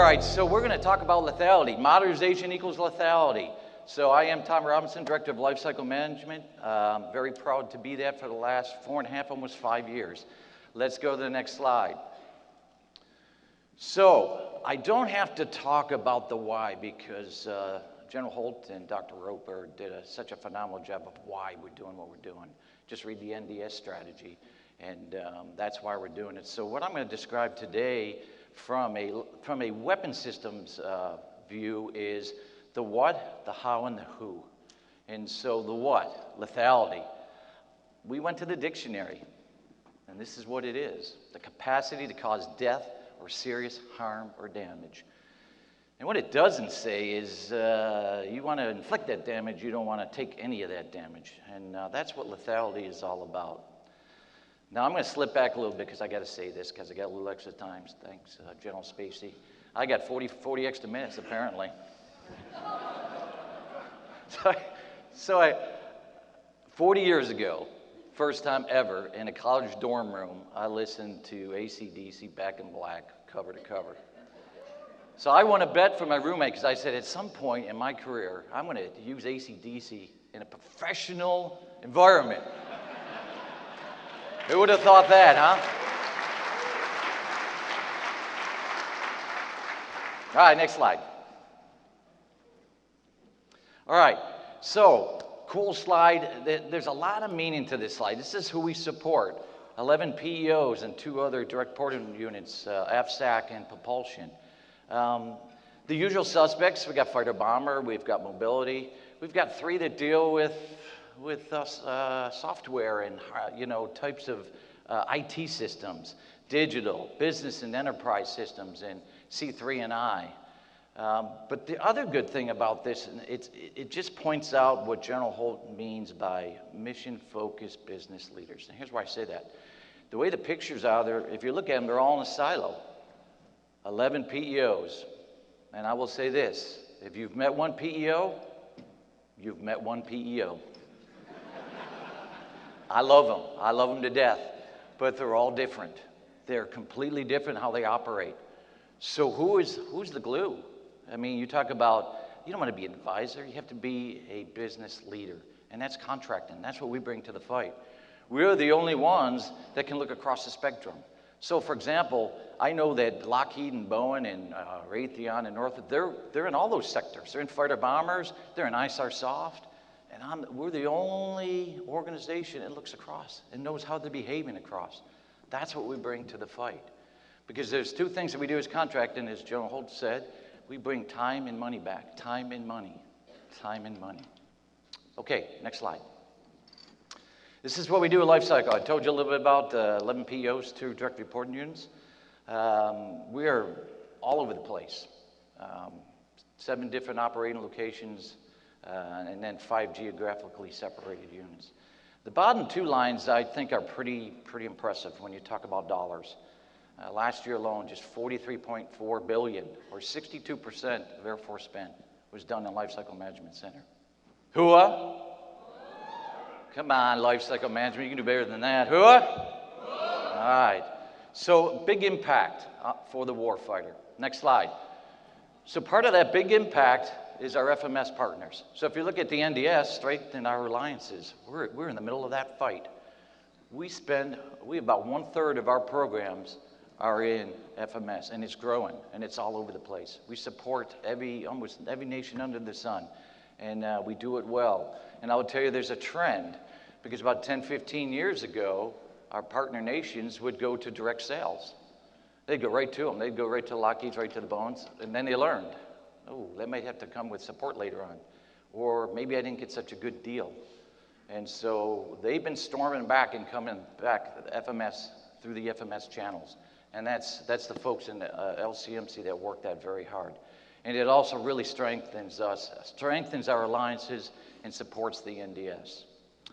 right, so we're going to talk about lethality. Modernization equals lethality. So I am Tom Robinson, Director of Lifecycle Management. Very proud to be that for the last 4.5, almost 5 years. Let's go to the next slide. So I don't have to talk about the why because General Holt and Dr. Roper did such a phenomenal job of why we're doing what we're doing. Just read the NDS strategy, and that's why we're doing it. So what I'm going to describe today from a weapon systems view is the what, the how, and the who. And so the what, lethality. We went to the dictionary, and this is what it is: the capacity to cause death or serious harm or damage. And what it doesn't say is you want to inflict that damage, you don't want to take any of that damage. And that's what lethality is all about. Now I'm going to slip back a little bit because I got to say this because I got a little extra time. Thanks, General Spacey. I got 40 extra minutes apparently. So 40 years ago, first time ever in a college dorm room, I listened to AC/DC Back in Black, cover to cover. So I won a bet for my roommate because I said at some point in my career, I'm going to use AC/DC in a professional environment. Who would have thought that, huh? All right, next slide. All right, so cool slide. There's a lot of meaning to this slide. This is who we support. 11 PEOs and 2 other direct reporting units, AFCWWTS and propulsion. The usual suspects, we got fighter bomber, we've got mobility. We've got 3 that deal with software and types of IT systems, digital, business and enterprise systems, and C3 and I. But the other good thing about this, it just points out what General Holt means by mission-focused business leaders. And here's why I say that. The way the pictures are there, if you look at them, they're all in a silo. 11 PEOs. And I will say this, if you've met one PEO, you've met one PEO. I love them to death, but they're all different. They're completely different how they operate. So who's the glue? I mean, you talk about, you don't want to be an advisor, you have to be a business leader, and that's contracting. That's what we bring to the fight. We're the only ones that can look across the spectrum. So for example, I know that Lockheed and Boeing and Raytheon and Northrop, they're in all those sectors. They're in fighter bombers, they're in ISAR soft, and we're the only organization that looks across and knows how they're behaving across. That's what we bring to the fight. Because there's 2 things that we do as contracting, as General Holt said, we bring time and money back. Time and money. Time and money. Okay, next slide. This is what we do at Lifecycle. I told you a little bit about 11 PEOs, 2 direct reporting units. We are all over the place. 7 different operating locations, and then 5 geographically separated units. The bottom 2 lines I think are pretty impressive when you talk about dollars. Last year alone, just $43.4 billion, or 62% of Air Force spend, was done in Lifecycle Management Center. Hooah? Come on, Lifecycle Management, you can do better than that. Hooah? All right. So big impact for the warfighter. Next slide. So part of that big impact is our FMS partners. So if you look at the NDS, strengthen our alliances. We're in the middle of that fight. We about 1/3 of our programs are in FMS, and it's growing, and it's all over the place. We support almost every nation under the sun, and we do it well. And I will tell you there's a trend, because about 10, 15 years ago, our partner nations would go to direct sales. They'd go right to them. They'd go right to Lockheed's, right to the Boeings, and then they learned, oh, they might have to come with support later on, or maybe I didn't get such a good deal. And so they've been storming back and coming back FMS through the FMS channels. And that's the folks in the LCMC that work that very hard. And it also really strengthens us, strengthens our alliances, and supports the NDS.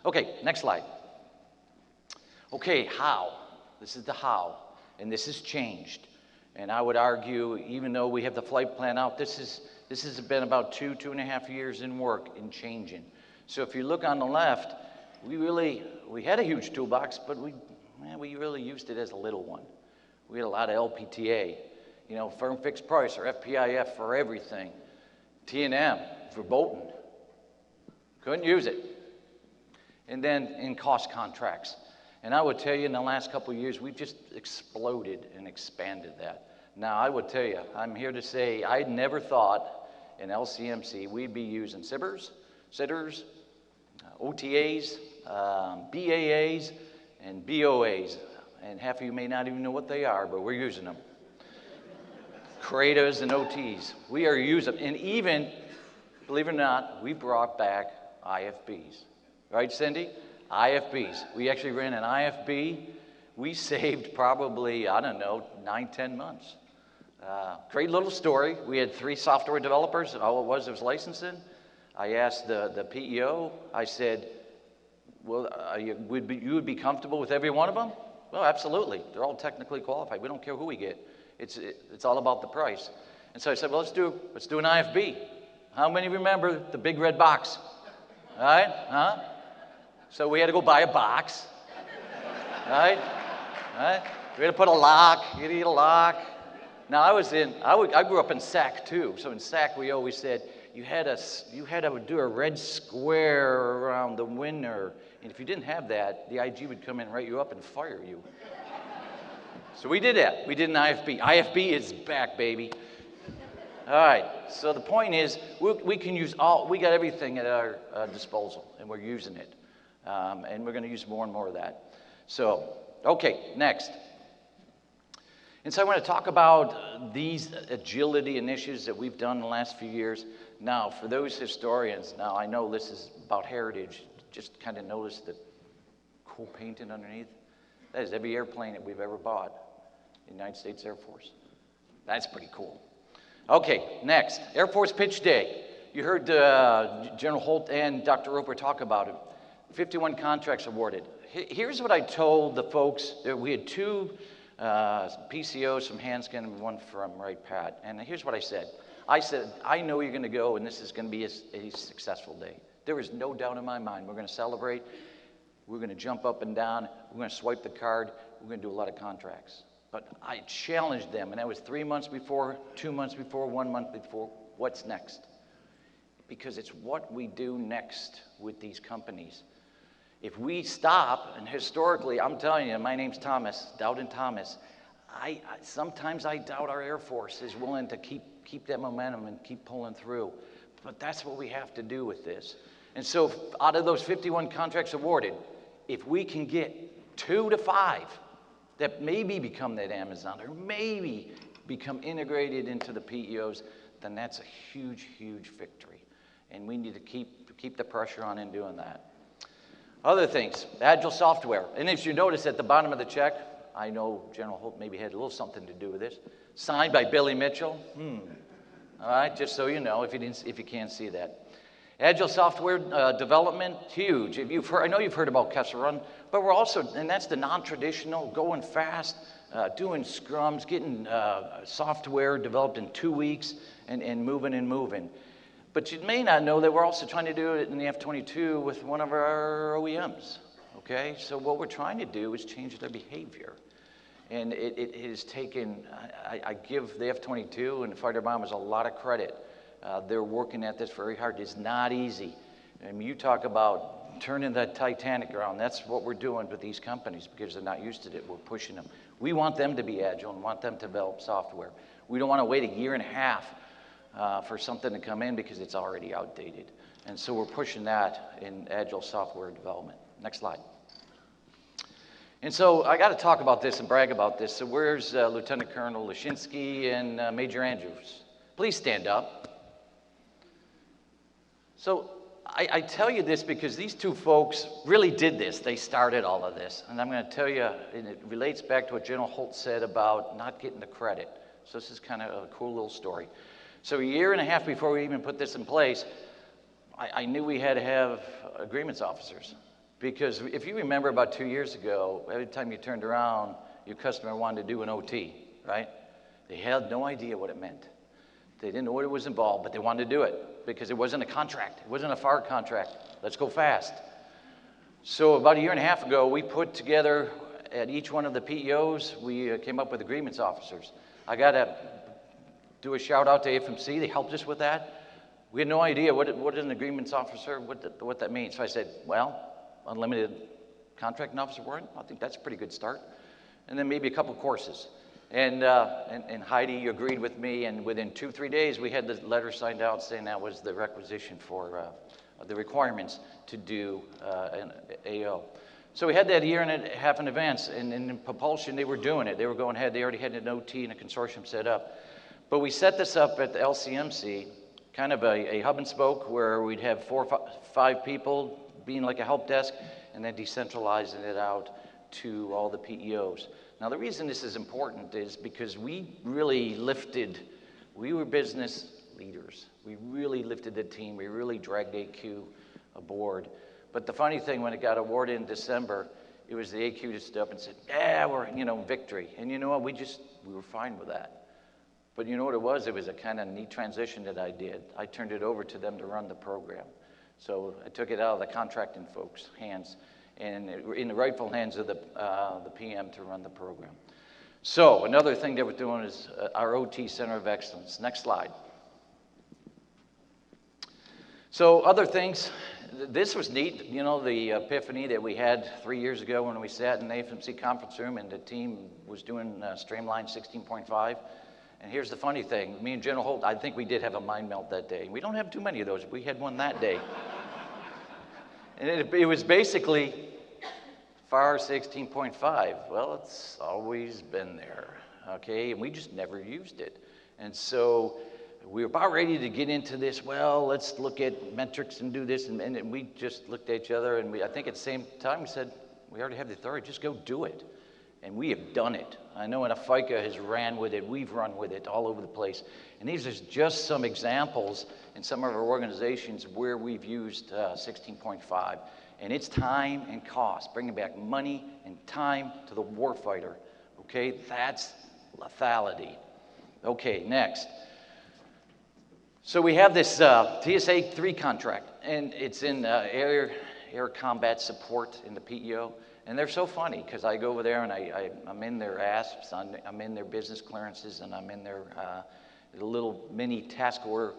Okay, next slide. Okay, how? This is the how, and this has changed. And I would argue, even though we have the flight plan out, this has been about 2.5 years in work in changing. So if you look on the left, we had a huge toolbox, but we really used it as a little one. We had a lot of LPTA. You know, firm fixed price or FPIF for everything. T&M for Bolton. Couldn't use it. And then in cost contracts. And I would tell you in the last couple of years, we've just exploded and expanded that. Now, I would tell you, I'm here to say I never thought in LCMC we'd be using sitters, OTAs, BAAs, and BOAs. And half of you may not even know what they are, but we're using them. CRADAs and OTs. We are using them. And even, believe it or not, we brought back IFBs. Right, Cindy? IFBs. We actually ran an IFB. We saved probably, I don't know, 9-10 months. Great little story. We had 3 software developers. All it was licensing. I asked the PEO, I said, well, you would be comfortable with every one of them? Well, absolutely. They're all technically qualified. We don't care who we get. It's all about the price. And so I said, well, let's do an IFB. How many remember the big red box? All right? Huh? So we had to go buy a box. All right? All right? We had to put a lock. You need a lock. Now, I grew up in SAC, too. So in SAC, we always said, you had to do a red square around the window. And if you didn't have that, the IG would come in, write you up, and fire you. So we did that. We did an IFB. IFB is back, baby. All right. So the point is, we can use we got everything at our disposal, and we're using it. And we're going to use more and more of that. So, okay, next. And so I want to talk about these agility initiatives that we've done in the last few years. Now, for those historians, now I know this is about heritage. Just kind of notice the cool painting underneath. That is every airplane that we've ever bought in the United States Air Force. That's pretty cool. Okay, next. Air Force Pitch Day. You heard General Holt and Dr. Roper talk about it. 51 contracts awarded. Here's what I told the folks. We had 2 PCOs from Hanskin and 1 from Wright Pat. And here's what I said. I said, I know you're going to go, and this is going to be a successful day. There is no doubt in my mind. We're going to celebrate. We're going to jump up and down. We're going to swipe the card. We're going to do a lot of contracts. But I challenged them, and that was 3 months before, 2 months before, 1 month before. What's next? Because it's what we do next with these companies. If we stop, and historically, I'm telling you, my name's Thomas, Dowden Thomas, sometimes I doubt our Air Force is willing to keep that momentum and keep pulling through. But that's what we have to do with this. And so out of those 51 contracts awarded, if we can get 2 to 5 that maybe become that Amazon or maybe become integrated into the PEOs, then that's a huge, huge victory. And we need to keep the pressure on in doing that. Other things, agile software. And if you notice at the bottom of the check, I know General Holt maybe had a little something to do with this. Signed by Billy Mitchell. All right, just so you know, if you can't see that. Agile software development, huge. I know you've heard about Kessel Run, but we're also, and that's the non-traditional, going fast, doing scrums, getting software developed in 2 weeks, and moving. But you may not know that we're also trying to do it in the F-22 with one of our OEMs, okay? So what we're trying to do is change their behavior. And it has taken, I give the F-22 and the fighter bombers a lot of credit. They're working at this very hard. It's not easy. I mean, you talk about turning the Titanic around. That's what we're doing with these companies because they're not used to it. We're pushing them. We want them to be agile and want them to develop software. We don't want to wait a year and a half for something to come in because it's already outdated. And so we're pushing that in agile software development. Next slide. And so I got to talk about this and brag about this. So where's Lieutenant Colonel Lashinsky and Major Andrews? Please stand up. So I tell you this because these 2 folks really did this. They started all of this. And I'm going to tell you, and it relates back to what General Holt said about not getting the credit. So this is kind of a cool little story. So a year and a half before we even put this in place, I knew we had to have agreements officers. Because if you remember about 2 years ago, every time you turned around, your customer wanted to do an OT, right? They had no idea what it meant. They didn't know what it was involved, but they wanted to do it because it wasn't a contract. It wasn't a FAR contract. Let's go fast. So about a year and a half ago, we put together at each one of the PEOs, we came up with agreements officers. I got to do a shout out to AFMC. They helped us with that. We had no idea what an agreements officer, what that means. So I said, well, unlimited contracting officer warrant, I think that's a pretty good start. And then maybe a couple courses. And Heidi agreed with me, and within 2-3 days, we had the letter signed out saying that was the requisition for the requirements to do an AO. So we had that 1.5 years in advance, and in propulsion, they were doing it. They were going ahead. They already had an OT and a consortium set up. But we set this up at the LCMC, kind of a hub and spoke, where we'd have 4 or 5 people being like a help desk, and then decentralizing it out to all the PEOs. Now, the reason this is important is because we were business leaders. We really lifted the team. We really dragged AQ aboard. But the funny thing, when it got awarded in December, it was the AQ that stood up and said, yeah, we're, victory. And you know what, we were fine with that. But you know what it was? It was a kind of neat transition that I did. I turned it over to them to run the program. So I took it out of the contracting folks' hands and in the rightful hands of the PM to run the program. So another thing that we're doing is our OT Center of Excellence. Next slide. So other things, this was neat. The epiphany that we had 3 years ago when we sat in the AFMC conference room and the team was doing Streamline 16.5. And here's the funny thing. Me and General Holt, I think we did have a mind melt that day. We don't have too many of those. We had one that day. And it was basically FAR 16.5. Well, it's always been there, okay? And we just never used it. And so we were about ready to get into this, well, let's look at metrics and do this. And we just looked at each other, and I think at the same time we said, we already have the authority, just go do it. And we have done it. I know FICA has ran with it. We've run with it all over the place. And these are just some examples in some of our organizations where we've used 16.5. And it's time and cost, bringing back money and time to the warfighter. Okay, that's lethality. Okay, next. So we have this TSA 3 contract, and it's in air combat support in the PEO. And they're so funny because I go over there and I'm in their ASPs, I'm in their business clearances, and I'm in their little mini task order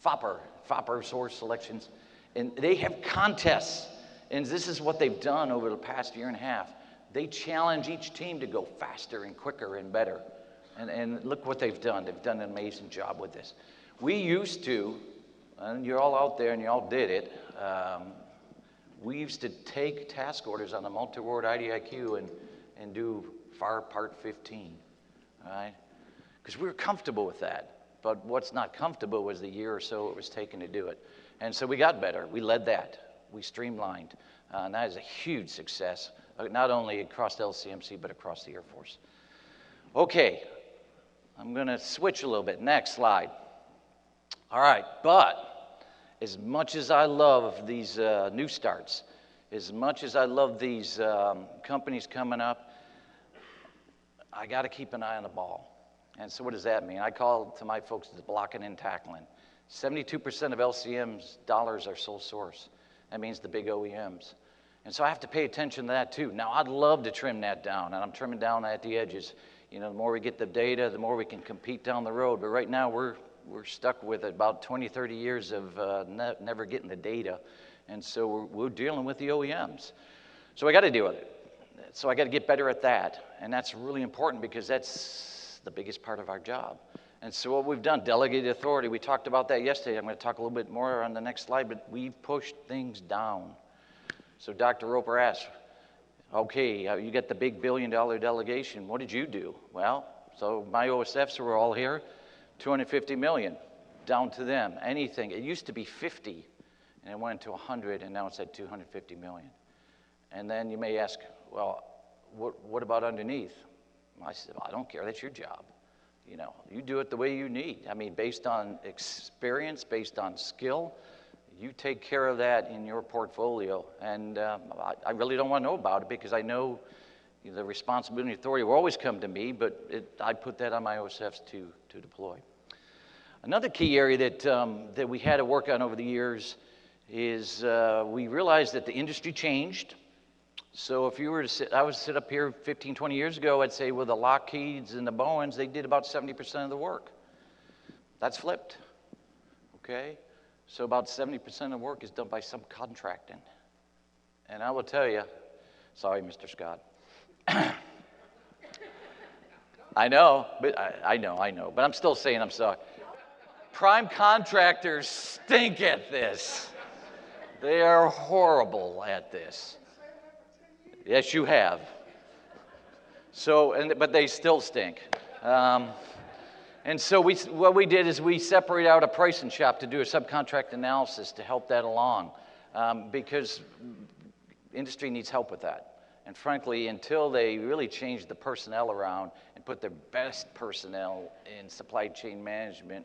FOPper source selections. And they have contests. And this is what they've done over the past 1.5 years. They challenge each team to go faster and quicker and better. And look what they've done. They've done an amazing job with this. We used to, and you're all out there and you all did it, we used to take task orders on the multi-award IDIQ and do FAR Part 15, all right? Because we were comfortable with that. But what's not comfortable was the year or so it was taken to do it. And so we got better. We led that. We streamlined. And that is a huge success, not only across LCMC, but across the Air Force. Okay, I'm going to switch a little bit. Next slide. All right, but as much as I love these new starts, as much as I love these companies coming up, I got to keep an eye on the ball. And so what does that mean? I call to my folks the blocking and tackling. 72% of LCM's dollars are sole source. That means the big OEMs. And so I have to pay attention to that too. Now, I'd love to trim that down, and I'm trimming down at the edges. The more we get the data, the more we can compete down the road. But right now, we're stuck with about 20, 30 years of never getting the data. And so we're dealing with the OEMs. So I got to deal with it. So I got to get better at that. And that's really important because that's the biggest part of our job. And so what we've done, delegated authority, we talked about that yesterday. I'm going to talk a little bit more on the next slide, but we've pushed things down. So Dr. Roper asked, okay, you got the big $1 billion delegation. What did you do? Well, so my OSFs were all here, 250 million, down to them, anything. It used to be 50, and it went to 100, and now it's at 250 million. And then you may ask, well, what about underneath? I said, well, I don't care, that's your job. You do it the way you need. I mean, based on experience, based on skill, you take care of that in your portfolio. And I really don't want to know about it because I know the responsibility and authority will always come to me, but I put that on my OSFs to deploy. Another key area that we had to work on over the years is we realized that the industry changed. So if you were to I would sit up here 15, 20 years ago, I'd say, well, the Lockheeds and the Bowens, they did about 70% of the work. That's flipped, okay? So about 70% of the work is done by subcontracting. And I will tell you, sorry, Mr. Scott. I know, but I know, but I'm still saying I'm sorry. Prime contractors stink at this. They are horrible at this. Yes, you have. So, but they still stink. And so what we did is we separated out a pricing shop to do a subcontract analysis to help that along, because industry needs help with that. And frankly, until they really change the personnel around and put their best personnel in supply chain management,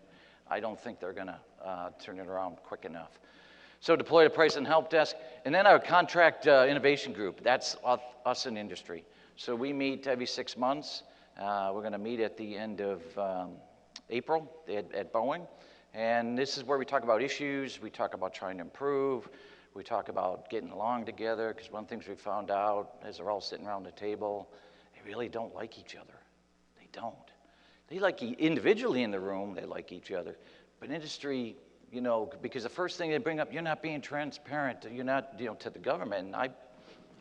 I don't think they're going to turn it around quick enough. So deploy the price and help desk. And then our contract innovation group, that's us in industry. So we meet every 6 months. We're going to meet at the end of April at Boeing. And this is where we talk about issues. We talk about trying to improve. We talk about getting along together, because one of the things we found out as they're all sitting around the table, they really don't like each other. They don't. They like individually in the room, they like each other. But industry, you know, because the first thing they bring up, you're not being transparent, you're not, you know, to the government. And I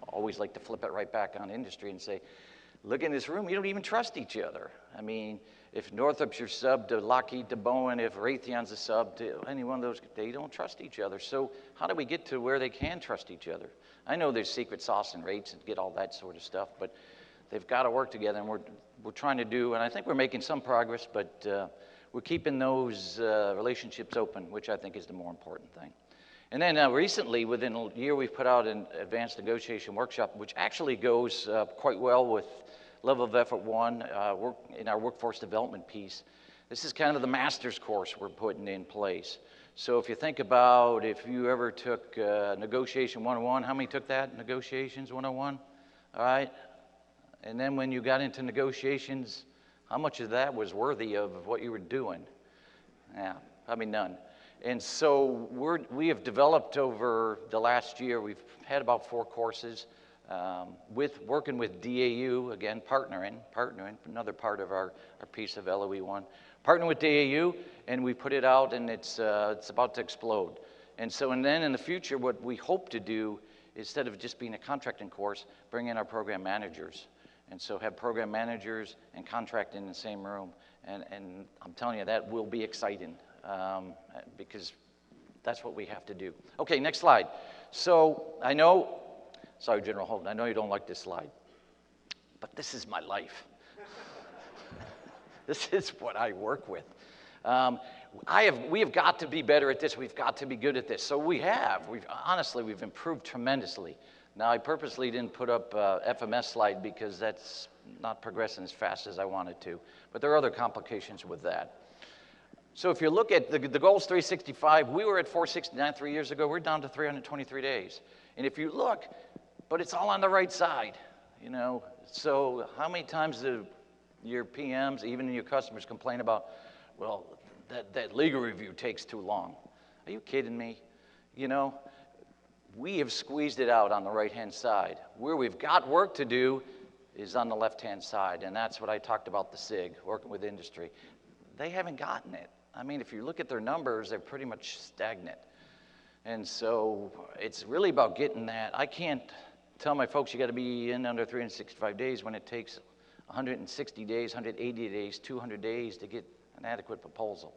always like to flip it right back on industry and say, look in this room, you don't even trust each other. I mean, if Northrop's your sub to Lockheed to Boeing, if Raytheon's a sub to any one of those, they don't trust each other. So how do we get to where they can trust each other? I know there's secret sauce and rates and get all that sort of stuff, but they've got to work together, and we're trying to do, and I think we're making some progress, but we're keeping those relationships open, which I think is the more important thing. And then recently, within a year, we've put out an advanced negotiation workshop, which actually goes quite well with Level of Effort 1 in our workforce development piece. This is kind of the master's course we're putting in place. So if you think about, if you ever took Negotiation 101, how many took that, Negotiations 101? All right. And then when you got into negotiations, how much of that was worthy of what you were doing? Yeah, probably none. And so we have developed over the last year, we've had about 4 courses working with DAU, again, partnering, another part of our piece of LOE1. Partnering with DAU, and we put it out, and it's about to explode. And so, and then in the future, what we hope to do, instead of just being a contracting course, bring in our program managers. And so have program managers and contract in the same room. And I'm telling you, that will be exciting, because that's what we have to do. Okay, next slide. So I know, sorry, General Holden, I know you don't like this slide, but this is my life. This is what I work with. We have got to be better at this. We've got to be good at this. So we have. Honestly, we've improved tremendously. Now, I purposely didn't put up a FMS slide because that's not progressing as fast as I wanted to. But there are other complications with that. So if you look at the goal's 365, we were at 469 3 years ago. We're down to 323 days. And if you look, but it's all on the right side, you know. So how many times do your PMs, even your customers, complain about, well, that legal review takes too long? Are you kidding me? You know, we have squeezed it out on the right-hand side. Where we've got work to do is on the left-hand side, and that's what I talked about, the SIG, working with industry. They haven't gotten it. I mean, if you look at their numbers, they're pretty much stagnant. And so it's really about getting that. I can't tell my folks you got to be in under 365 days when it takes 160 days, 180 days, 200 days to get an adequate proposal.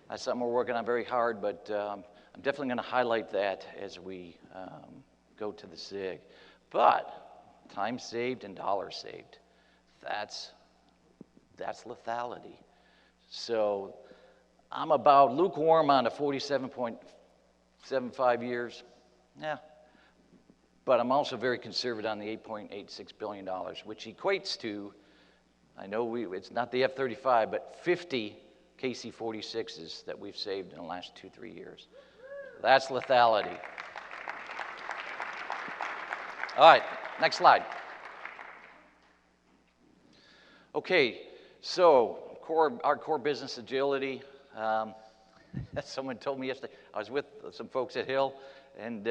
That's something we're working on very hard, but I'm definitely going to highlight that as we go to the SIG. But time saved and dollars saved, that's lethality. So I'm about lukewarm on the 47.75 years. Yeah. But I'm also very conservative on the $8.86 billion, which equates to, I know it's not the F-35, but 50 KC-46s that we've saved in the last 2-3 years. That's lethality. All right, next slide. Okay, so our core business agility. Someone told me yesterday, I was with some folks at Hill, and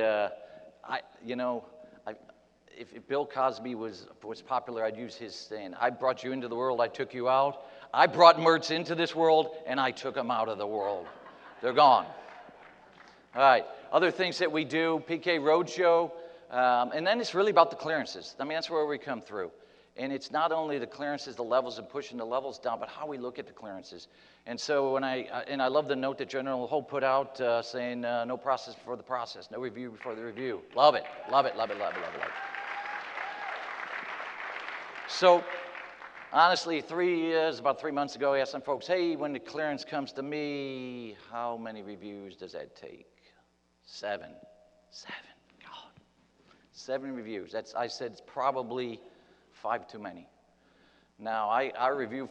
if Bill Cosby was popular, I'd use his saying, I brought you into the world, I took you out. I brought Mertz into this world, and I took them out of the world. They're gone. All right, other things that we do, PK Roadshow, and then it's really about the clearances. I mean, that's where we come through. And it's not only the clearances, the levels, and pushing the levels down, but how we look at the clearances. And so when I love the note that General Hope put out saying no process before the process, no review before the review. Love it, love it, love it, love it, love it, love it. So honestly, about 3 months ago, I asked some folks, hey, when the clearance comes to me, how many reviews does that take? 7. 7, God. 7 reviews. I said it's probably 5 too many. Now, our review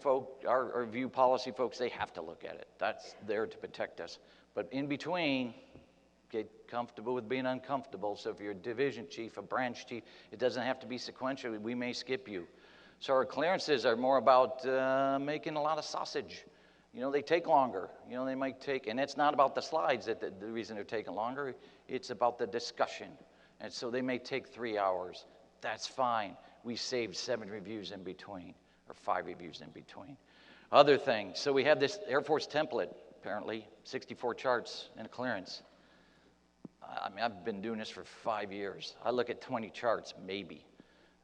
policy folks, they have to look at it. That's there to protect us. But in between, get comfortable with being uncomfortable. So if you're a division chief, a branch chief, it doesn't have to be sequential. We may skip you. So our clearances are more about making a lot of sausage. You know, they take longer. You know, they might take, and it's not about the slides that the reason they're taking longer. It's about the discussion. And so they may take 3 hours. That's fine. We saved 7 reviews in between, or 5 reviews in between. Other things, so we have this Air Force template, apparently, 64 charts and a clearance. I mean, I've been doing this for 5 years. I look at 20 charts, maybe.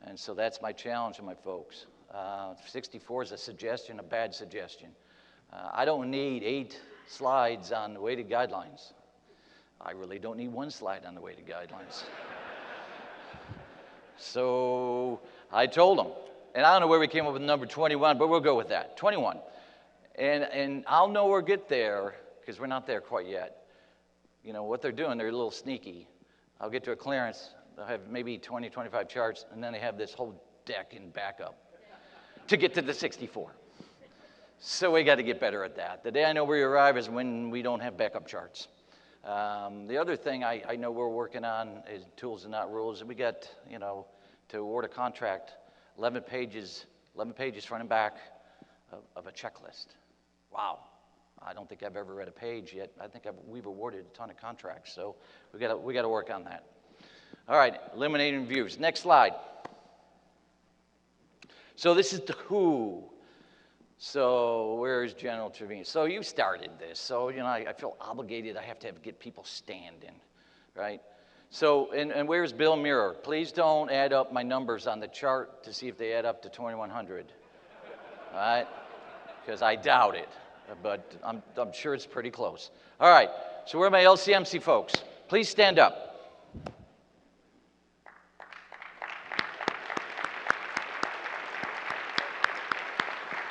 And so that's my challenge to my folks. 64 is a suggestion, a bad suggestion. I don't need 8 slides on the weighted guidelines. I really don't need 1 slide on the weighted guidelines. So I told them, and I don't know where we came up with the number 21, but we'll go with that, 21. And I'll know we'll get there, because we're not there quite yet. You know, what they're doing, they're a little sneaky. I'll get to a clearance, they'll have maybe 20, 25 charts, and then they have this whole deck in backup to get to the 64. So we got to get better at that. The day I know we arrive is when we don't have backup charts. The other thing I know we're working on is tools and not rules. And we got, you know, to award a contract, 11 pages front and back of a checklist. Wow. I don't think I've ever read a page yet. I think we've awarded a ton of contracts. So we got to work on that. All right, eliminating reviews. Next slide. So this is the who. So where's General Trevino? So you started this. So, you know, I feel obligated. I have to get people standing, right? So, and where's Bill Muir? Please don't add up my numbers on the chart to see if they add up to 2,100, all right? Because I doubt it, but I'm sure it's pretty close. All right, so where are my LCMC folks? Please stand up.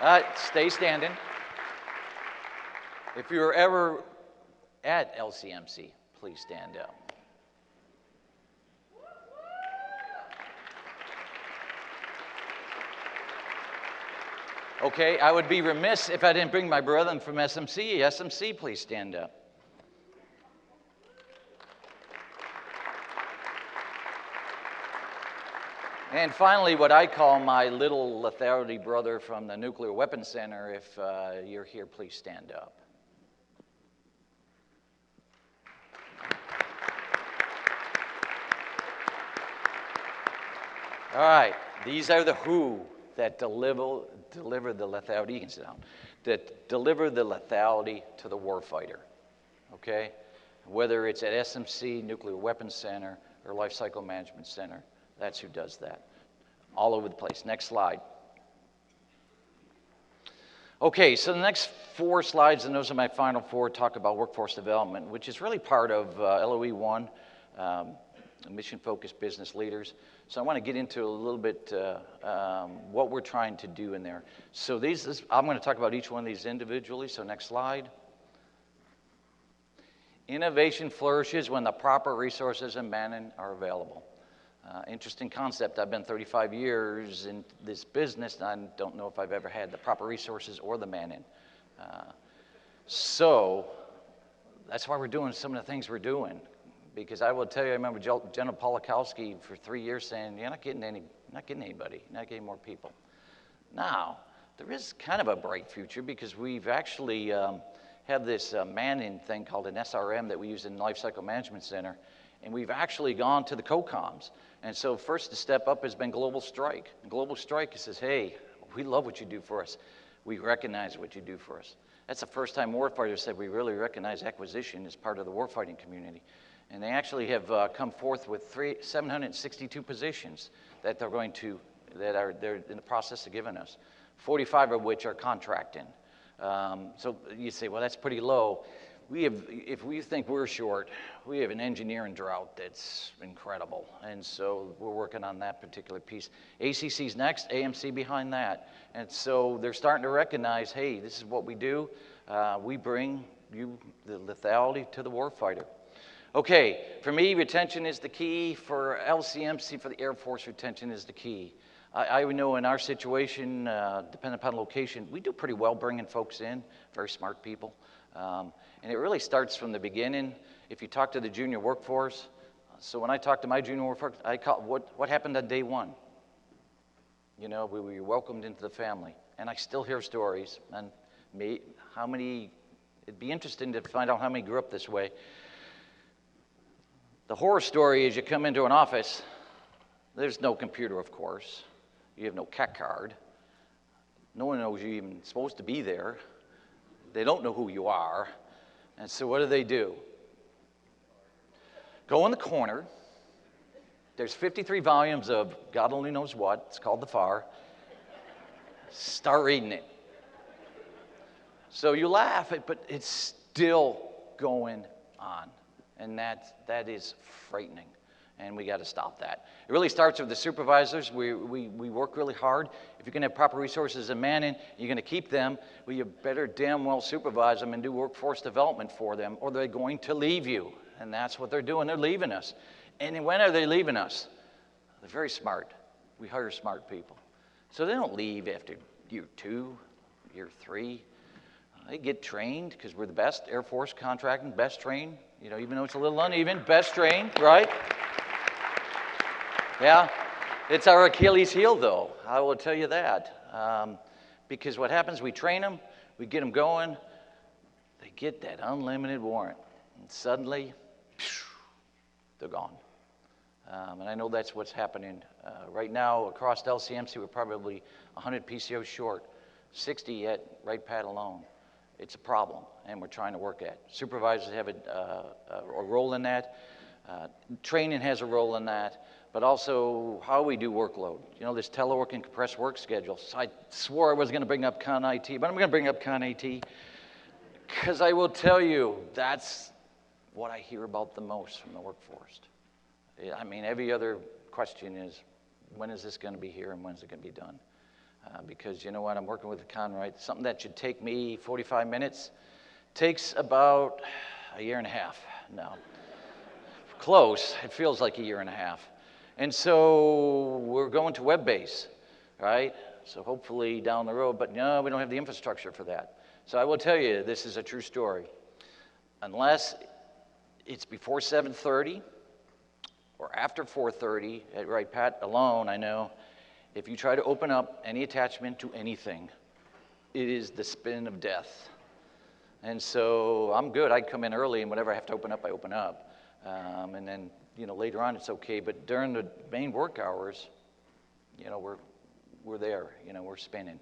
All right, stay standing. If you're ever at LCMC, please stand up. Okay, I would be remiss if I didn't bring my brethren from SMC. SMC, please stand up. And finally, what I call my little lethality brother from the Nuclear Weapons Center, if you're here, please stand up. All right, these are the who that deliver the lethality, you can sit down, that deliver the lethality to the warfighter, okay? Whether it's at SMC, Nuclear Weapons Center, or Life Cycle Management Center, that's who does that. All over the place. Next slide. Okay, so the next 4 slides, and those are my final 4, talk about workforce development, which is really part of LOE 1, mission-focused business leaders. So I want to get into a little bit what we're trying to do in there. So I'm going to talk about each one of these individually, so next slide. Innovation flourishes when the proper resources and manning are available. Interesting concept. I've been 35 years in this business, and I don't know if I've ever had the proper resources or the manning. So that's why we're doing some of the things we're doing. Because I will tell you, I remember General Polakowski for 3 years saying, you're not getting anybody, you're not getting more people. Now, there is kind of a bright future because we've actually have this manning thing called an SRM that we use in Life Cycle Management Center, and we've actually gone to the COCOMs And so first to step up has been Global Strike. And Global Strike says, hey, we love what you do for us. We recognize what you do for us. That's the first time warfighters said we really recognize acquisition as part of the warfighting community. And they actually have come forth with 762 positions that they're in the process of giving us, 45 of which are contracting. So you say, well, that's pretty low. If we think we're short, we have an engineering drought that's incredible. And so we're working on that particular piece. ACC's next, AMC behind that. And so they're starting to recognize, hey, this is what we do. We bring you the lethality to the warfighter. Okay, for me, retention is the key. For LCMC, for the Air Force, retention is the key. I know in our situation, depending upon location, we do pretty well bringing folks in, very smart people. And it really starts from the beginning. If you talk to the junior workforce, so when I talk to my junior workforce, I call what happened on day one? You know, we were welcomed into the family. And I still hear stories, and how many, it'd be interesting to find out how many grew up this way. The horror story is you come into an office, there's no computer, of course. You have no CAC card. No one knows you're even supposed to be there. They don't know who you are. And so what do? Go in the corner. There's 53 volumes of God only knows what. It's called the FAR. Start reading it. So you laugh, but it's still going on. And that is frightening. And we got to stop that. It really starts with the supervisors. We work really hard. If you're going to have proper resources and manning, you're going to keep them, well, you better damn well supervise them and do workforce development for them, or they're going to leave you. And that's what they're doing. They're leaving us. And when are they leaving us? They're very smart. We hire smart people. So they don't leave after year 2, year 3. They get trained because we're the best. Air Force contracting, best trained. You know, even though it's a little uneven, best trained, right? Yeah, it's our Achilles heel, though. I will tell you that. Because what happens, we train them, we get them going, they get that unlimited warrant, and suddenly, they're gone. And I know that's what's happening. Right now, across LCMC, we're probably 100 PCOs short, 60 at Right Pad alone. It's a problem, and we're trying to work at it. Supervisors have a role in that. Training has a role in that. But also how we do workload. You know, this telework and compressed work schedule. So I swore I was going to bring up Con IT, but I'm going to bring up Con IT because I will tell you that's what I hear about the most from the workforce. I mean, every other question is, when is this going to be here and when is it going to be done? Because you know what, I'm working with the Con, right? Something that should take me 45 minutes takes about a year and a half now. Close, it feels like a year and a half. And so we're going to web-based, right? So hopefully down the road, but no, we don't have the infrastructure for that. So I will tell you, this is a true story. Unless it's before 7:30 or after 4:30 at Right Pat alone, I know, if you try to open up any attachment to anything, it is the spin of death. And so I'm good. I come in early, and whatever I have to open up, I open up. And then, you know, later on it's okay, but during the main work hours, you know, we're there, you know, we're spinning.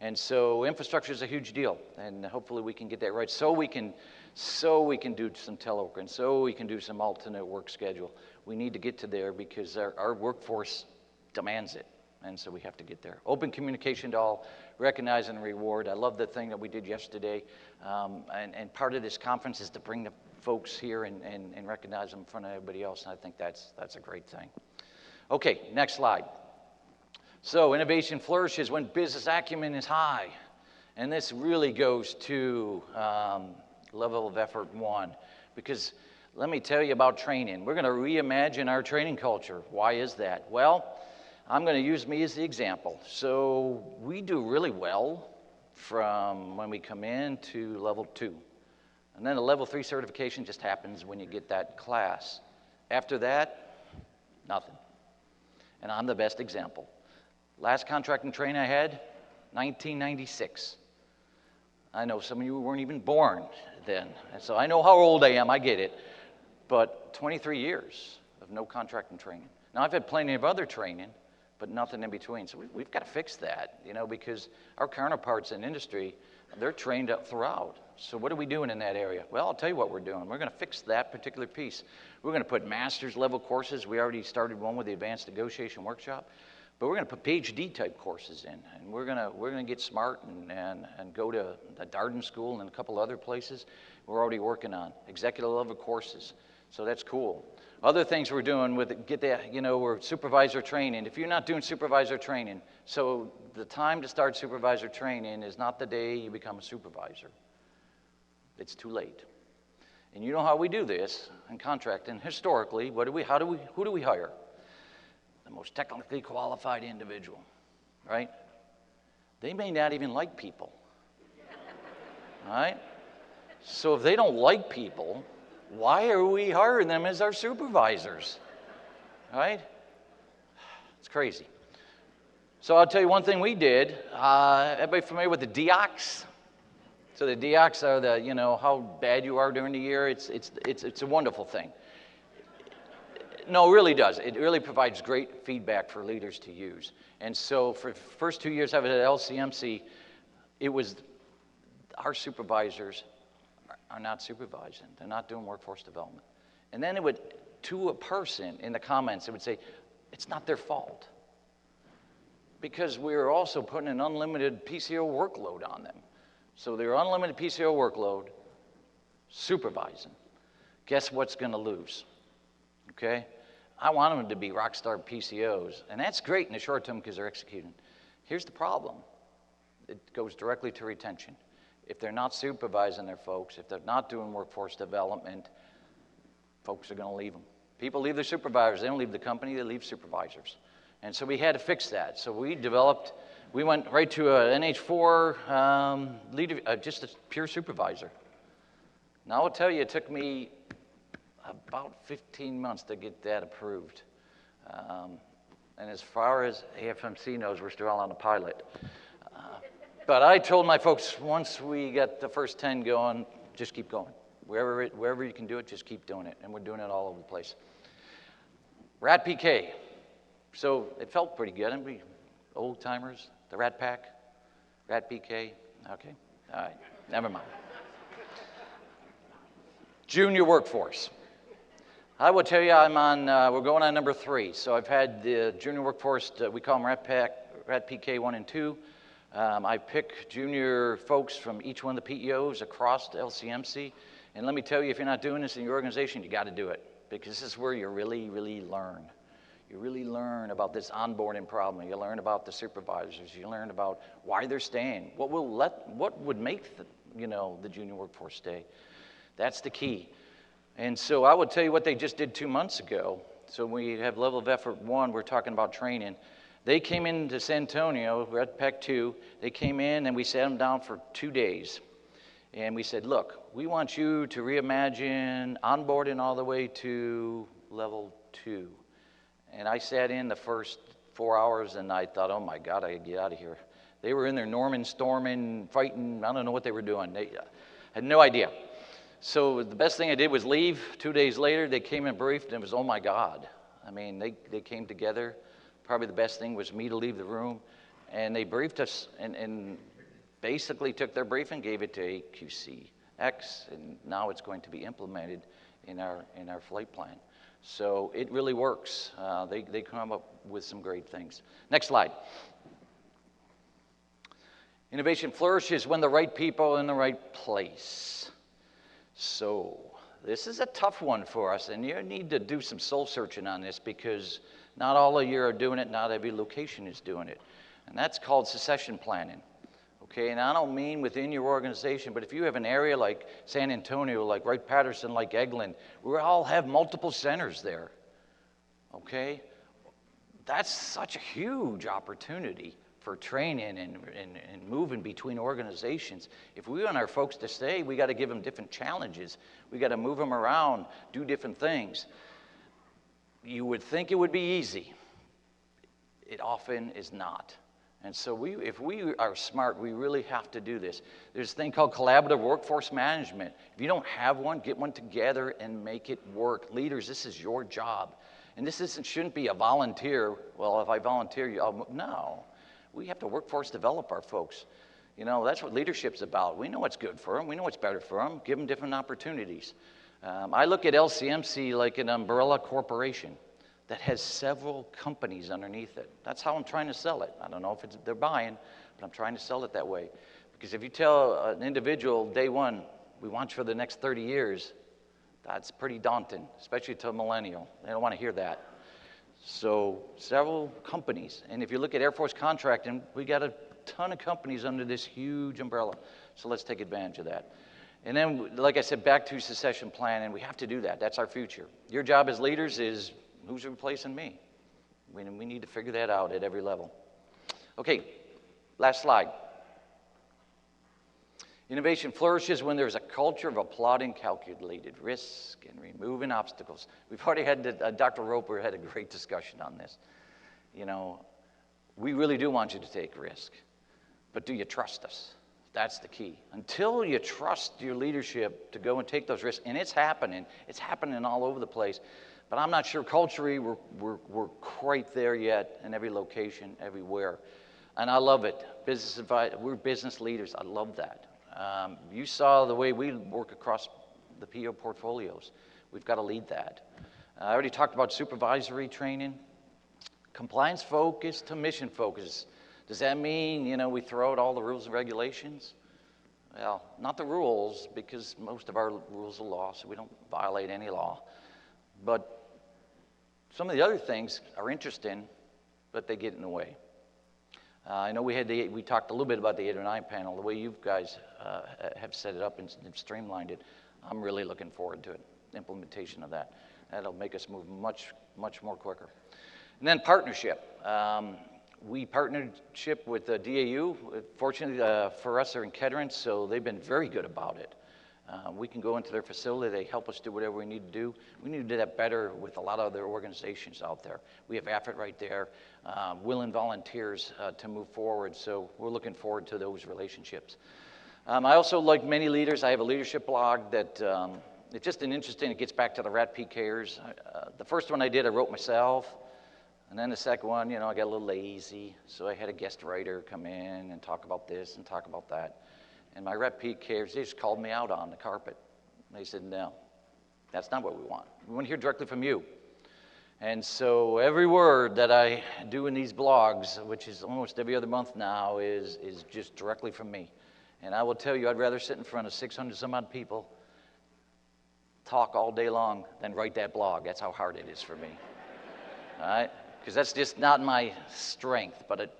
And so infrastructure is a huge deal, and hopefully we can get that right so we can do some telework, and so we can do some alternate work schedule. We need to get to there because our workforce demands it, and so we have to get there. Open communication to all, recognize and reward. I love the thing that we did yesterday, and part of this conference is to bring the folks here and recognize them in front of everybody else, and I think that's a great thing. Okay, next slide. So innovation flourishes when business acumen is high, and this really goes to level of effort 1, because let me tell you about training. We're going to reimagine our training culture. Why is that? Well, I'm going to use me as the example. So we do really well from when we come in to level 2. And then a level 3 certification just happens when you get that class. After that, nothing. And I'm the best example. Last contract and train I had, 1996. I know some of you weren't even born then. And so I know how old I am, I get it. But 23 years of no contract and training. Now, I've had plenty of other training, but nothing in between. So we've got to fix that, because our counterparts in industry, they're trained up throughout. So what are we doing in that area? Well, I'll tell you what we're doing. We're going to fix that particular piece. We're going to put master's level courses. We already started one with the advanced negotiation workshop, but we're going to put PhD type courses in, and we're going to get smart and go to the Darden School and a couple other places. We're already working on executive level courses, so that's cool. Other things we're doing with we're supervisor training. If you're not doing supervisor training, so the time to start supervisor training is not the day you become a supervisor. It's too late. And you know how we do this in contracting. Historically, who do we hire? The most technically qualified individual, right? They may not even like people, right? So if they don't like people, why are we hiring them as our supervisors, right? It's crazy. So I'll tell you one thing we did. Everybody familiar with the DOCs? So the DOCs are how bad you are during the year. It's a wonderful thing. No, it really does. It really provides great feedback for leaders to use. And so for the first 2 years I was at LCMC, it was our supervisors are not supervising. They're not doing workforce development. And then it would, to a person in the comments, it would say, it's not their fault. Because we were also putting an unlimited PCO workload on them. So their unlimited PCO workload, supervising. Guess what's going to lose? Okay? I want them to be rock star PCOs. And that's great in the short term because they're executing. Here's the problem. It goes directly to retention. If they're not supervising their folks, if they're not doing workforce development, folks are going to leave them. People leave their supervisors. They don't leave the company. They leave supervisors. And so we had to fix that. So we went right to an NH4 leader, just a pure supervisor. Now I'll tell you, it took me about 15 months to get that approved. And as far as AFMC knows, we're still on a pilot. But I told my folks, once we get the first 10 going, just keep going. Wherever you can do it, just keep doing it. And we're doing it all over the place. Rat PK. So it felt pretty good. And we old timers, the Rat Pack, Rat PK. Okay, all right, never mind. Junior workforce. I will tell you, we're going on number 3. So I've had the junior workforce, we call them Rat PK 1 and 2. I pick junior folks from each one of the PEOs across the LCMC. And let me tell you, if you're not doing this in your organization, you got to do it. Because this is where you really, really learn. You really learn about this onboarding problem. You learn about the supervisors. You learn about why they're staying. What would make the junior workforce stay? That's the key. And so I would tell you what they just did 2 months ago. So we have level of effort 1, we're talking about training. They came into San Antonio, we're at PEC 2. They came in and we sat them down for 2 days. And we said, look, we want you to reimagine onboarding all the way to level 2. And I sat in the first 4 hours and I thought, oh my God, I gotta get out of here. They were in there norming, storming, fighting. I don't know what they were doing. They had no idea. So the best thing I did was leave. 2 days later, they came and briefed, and it was, oh my God. I mean, they came together. Probably the best thing was me to leave the room. And they briefed us and basically took their brief and gave it to AQCX, and now it's going to be implemented in our flight plan. So it really works. They come up with some great things. Next slide. Innovation flourishes when the right people are in the right place. So this is a tough one for us, and you need to do some soul searching on this because not all of you are doing it, not every location is doing it. And that's called succession planning. Okay, and I don't mean within your organization, but if you have an area like San Antonio, like Wright-Patterson, like Eglin, we all have multiple centers there. Okay, that's such a huge opportunity for training and moving between organizations. If we want our folks to stay, we got to give them different challenges. We got to move them around, do different things. You would think it would be easy. It often is not. And so if we are smart, we really have to do this. There's a thing called collaborative workforce management. If you don't have one, get one together and make it work. Leaders, this is your job. And shouldn't be a volunteer. Well, if I volunteer, no. We have to workforce develop our folks. You know, that's what leadership's about. We know what's good for them. We know what's better for them. Give them different opportunities. I look at LCMC like an umbrella corporation that has several companies underneath it. That's how I'm trying to sell it. I don't know if they're buying, but I'm trying to sell it that way. Because if you tell an individual day one, we want you for the next 30 years, that's pretty daunting, especially to a millennial. They don't want to hear that. So several companies. And if you look at Air Force contracting, we got a ton of companies under this huge umbrella. So let's take advantage of that. And then, like I said, back to succession planning, we have to do that. That's our future. Your job as leaders is, who's replacing me? We need to figure that out at every level. Okay, last slide. Innovation flourishes when there's a culture of applauding calculated risk and removing obstacles. We've already had, Dr. Roper had a great discussion on this. You know, we really do want you to take risk, but do you trust us? That's the key. Until you trust your leadership to go and take those risks, and it's happening all over the place, but I'm not sure culturally we're quite there yet in every location, everywhere. And I love it. We're business leaders. I love that. You saw the way we work across the PO portfolios. We've got to lead that. I already talked about supervisory training. Compliance focus to mission focus. Does that mean, you know, we throw out all the rules and regulations? Well, not the rules, because most of our rules are law, so we don't violate any law. But some of the other things are interesting, but they get in the way. I know we talked a little bit about the 8 or 9 panel, the way you guys have set it up and streamlined it. I'm really looking forward to it, implementation of that. That'll make us move much, much more quicker. And then partnership. We partnership with the DAU. Fortunately for us, they're in Kettering, so they've been very good about it. We can go into their facility. They help us do whatever we need to do. We need to do that better with a lot of other organizations out there. We have AFFIT right there, willing volunteers to move forward, so we're looking forward to those relationships. I also, like many leaders, I have a leadership blog that it's just it gets back to the Rat PKers. The first one I did, I wrote myself. And then the second one, you know, I got a little lazy, so I had a guest writer come in and talk about this and talk about that. And my rep PKers, they just called me out on the carpet. They said, no, that's not what we want. We want to hear directly from you. And so every word that I do in these blogs, which is almost every other month now, is just directly from me. And I will tell you, I'd rather sit in front of 600 some odd people, talk all day long, than write that blog. That's how hard it is for me. All right? Because that's just not my strength, but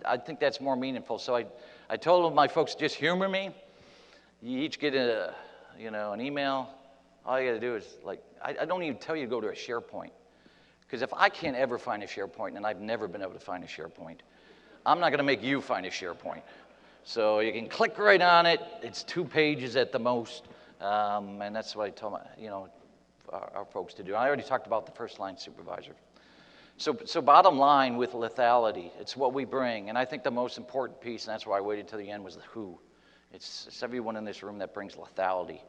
I think that's more meaningful. So I told my folks, just humor me. You each get an email. All you got to do is, like, I don't even tell you to go to a SharePoint. Because if I can't ever find a SharePoint, and I've never been able to find a SharePoint, I'm not going to make you find a SharePoint. So you can click right on it. It's 2 pages at the most. And that's what I told our folks to do. I already talked about the first line supervisor. So bottom line with lethality, it's what we bring. And I think the most important piece, and that's why I waited till the end, was the who. It's everyone in this room that brings lethality.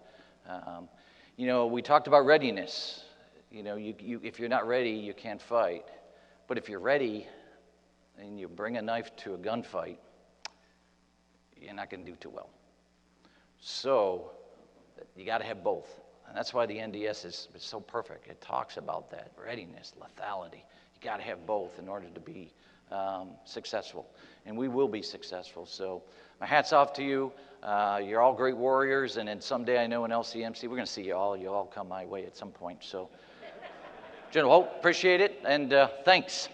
You know, we talked about readiness. You know, if you're not ready, you can't fight. But if you're ready and you bring a knife to a gunfight, you're not going to do too well. So you got to have both. And that's why the NDS is so perfect. It talks about that, readiness, lethality. You got to have both in order to be successful. And we will be successful. So my hat's off to you. You're all great warriors. And then someday I know in LCMC, we're going to see you all. You'll all come my way at some point. So, General Holt, appreciate it. And thanks.